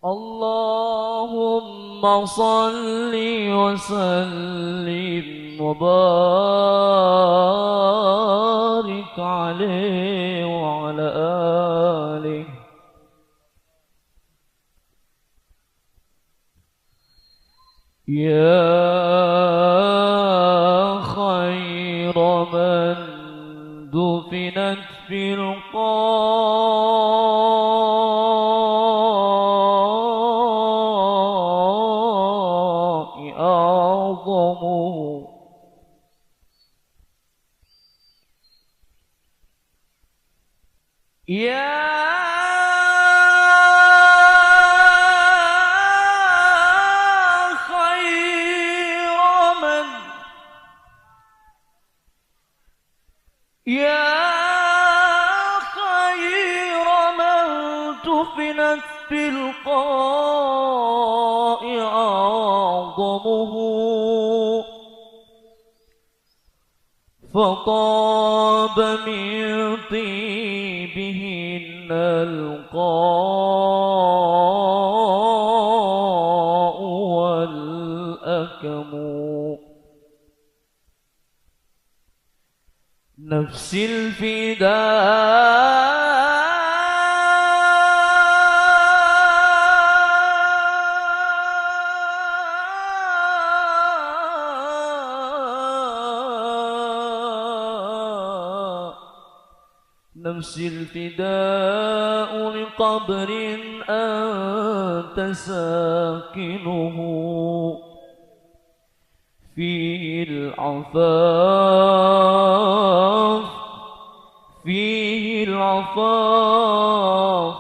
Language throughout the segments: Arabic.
اللهم صل وسلم وبارك عليه وعلى آله. يا خير من دفنت في القاع أعظمه. يا خير من دفنت في القاع أعظمه. فطاب من طيبهن القاع والأكم. نفسي الفداء نفسي الفداء لقبر أنت ساكنه. فيه العفاف فيه العفاف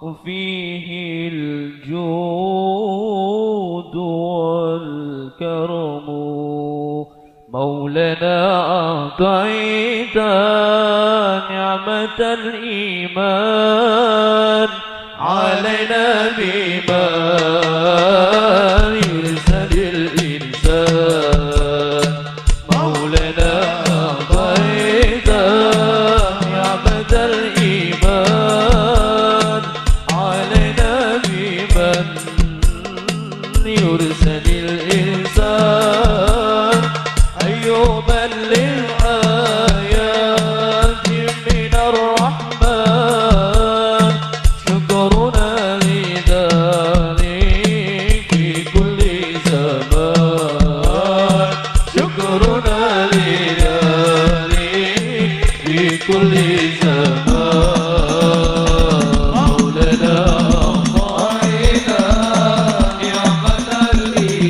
وفيه الجود والكرم. مولانا أعطيت نعمة الإيمان علينا بما يرسل الإنسان. مولانا أعطيت نعمة الإيمان علينا بمن يرسل الإنسان. أيوب للآيات من الرحمن شكرنا لذلك في كل زمان. شكرنا لذلك في كل زمان. مولانا أعطينا نعمة الإيمان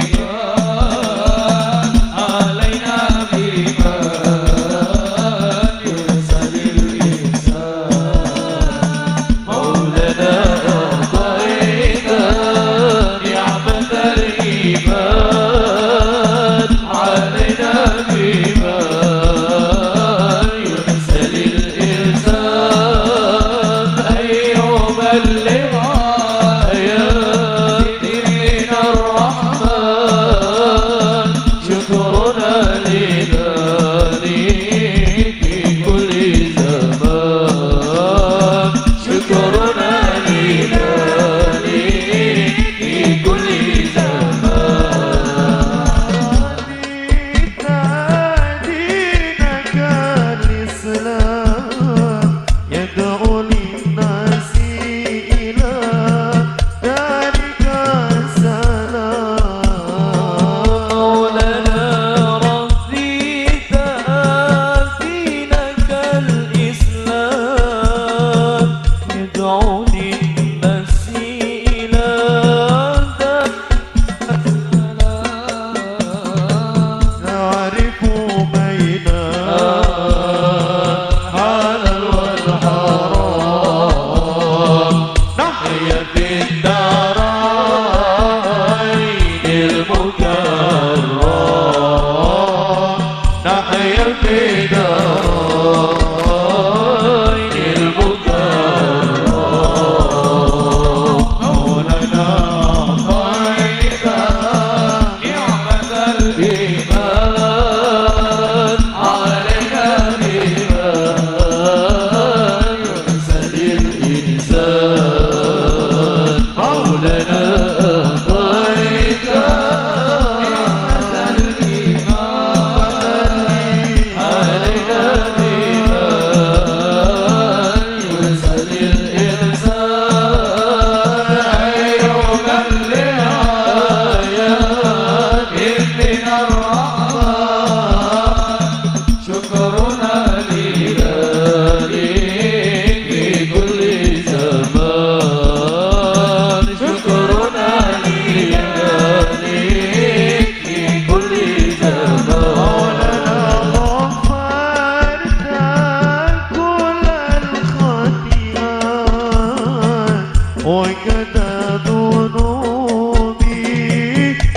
ذنوبي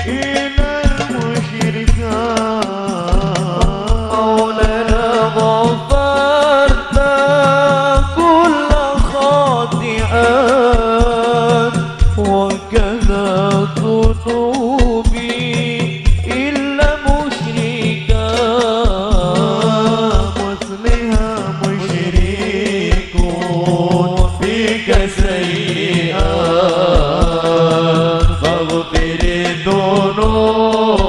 إلى المشركات مولانا غفرت كل خاطئات وكذا ذنوبي إلا مشركات مثلها مشركون بك سيئات فاغفر الذنوب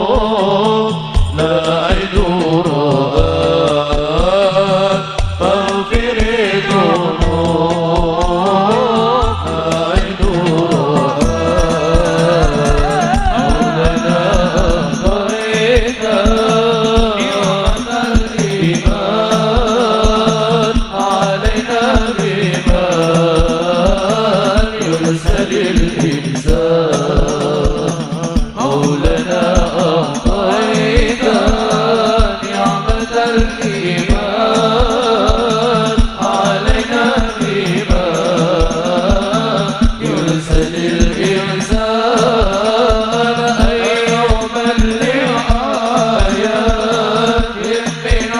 لا عذرات فاغفر الذنوب لا عذرات مولانا أعطيت نعمة الإيمان علينا بإيمان يرسل الإنسان مولانا أعطيت نعمة الإيمان علينا بإيمان يرسل الإنسان أيوم لآيات من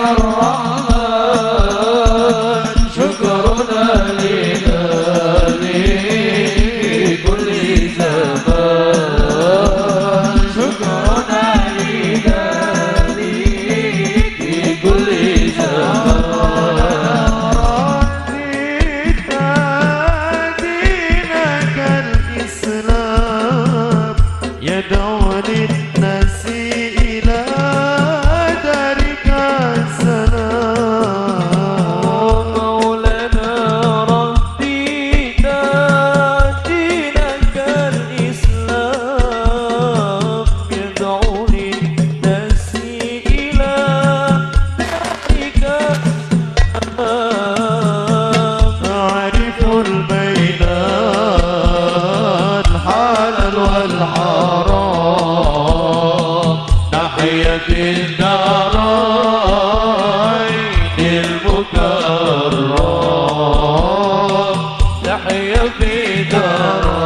الرحمن شكرنا لله في كل زمان شكرنا لله في كل زمان رضيت دينك الإسلام يدعو للناس إلى دارك السلام مولانا رديت دينك الإسلام يدعو للناس إلى ذلك أعرف البينات الحلال والحرام ناحية الدارين المكرم تحيا في دارين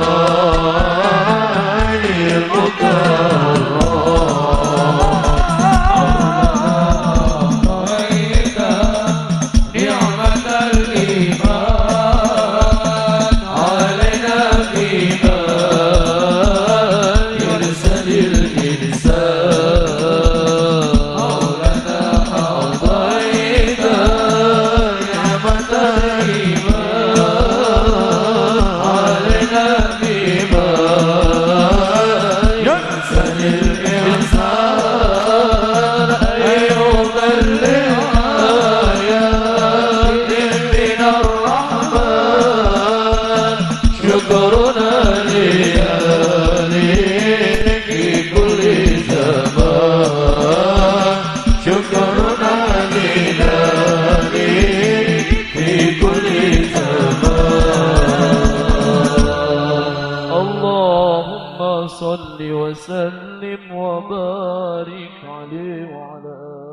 المكرم نعمة الإيمان علينا بإيمان يرسل الإنسان مولانا أعطيت نعمة الإيمان علينا بإيمان يرسل الإنسان أيوم الآيات من الرحمن شكرنا لله في كل زمان شكرنا لله في كل زمان اللهم صل وسلم وبارك عليه وعلى آله